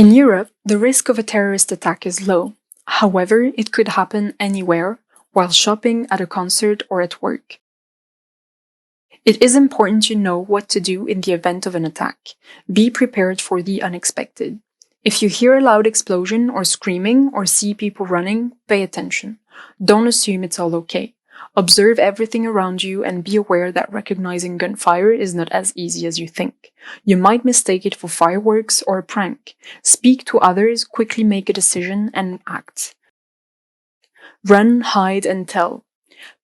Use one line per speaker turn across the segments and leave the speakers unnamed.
In Europe, the risk of a terrorist attack is low. However, it could happen anywhere, while shopping, at a concert, or at work. It is important to know what to do in the event of an attack. Be prepared for the unexpected. If you hear a loud explosion or screaming or see people running, pay attention. Don't assume it's all okay. Observe everything around you and be aware that recognizing gunfire is not as easy as you think. You might mistake it for fireworks or a prank. Speak to others, quickly make a decision, and act. Run, hide, and tell.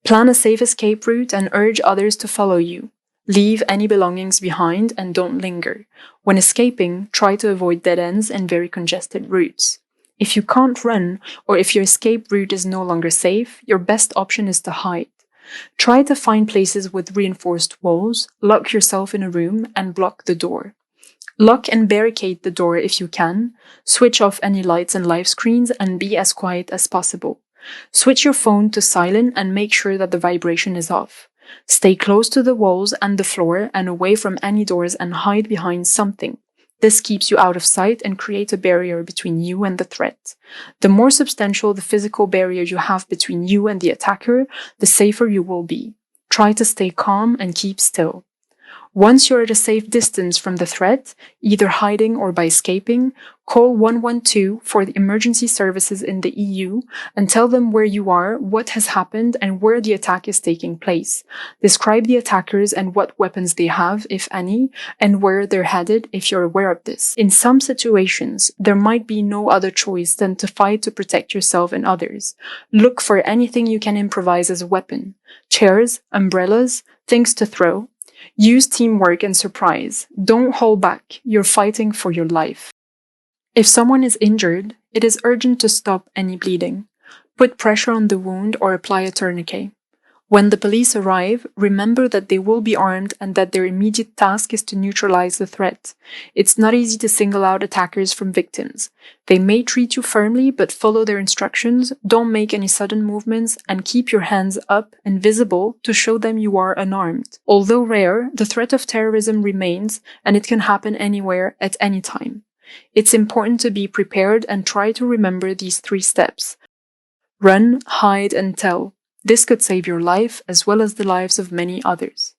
Plan a safe escape route and urge others to follow you. Leave any belongings behind and don't linger. When escaping, try to avoid dead ends and very congested routes. If you can't run, or if your escape route is no longer safe, your best option is to hide. Try to find places with reinforced walls, lock yourself in a room, and block the door. Lock and barricade the door if you can, switch off any lights and live screens, and be as quiet as possible. Switch your phone to silent and make sure that the vibration is off. Stay close to the walls and the floor and away from any doors and hide behind something. This keeps you out of sight and creates a barrier between you and the threat. The more substantial the physical barrier you have between you and the attacker, the safer you will be. Try to stay calm and keep still. Once you're at a safe distance from the threat, either hiding or by escaping, call 112 for the emergency services in the EU and tell them where you are, what has happened, and where the attack is taking place. Describe the attackers and what weapons they have, if any, and where they're headed if you're aware of this. In some situations, there might be no other choice than to fight to protect yourself and others. Look for anything you can improvise as a weapon. Chairs, umbrellas, things to throw. Use teamwork and surprise. Don't hold back. You're fighting for your life. If someone is injured, it is urgent to stop any bleeding. Put pressure on the wound or apply a tourniquet. When the police arrive, remember that they will be armed and that their immediate task is to neutralize the threat. It's not easy to single out attackers from victims. They may treat you firmly, but follow their instructions, don't make any sudden movements, and keep your hands up and visible to show them you are unarmed. Although rare, the threat of terrorism remains, and it can happen anywhere at any time. It's important to be prepared and try to remember these 3 steps. Run, hide, and tell. This could save your life as well as the lives of many others.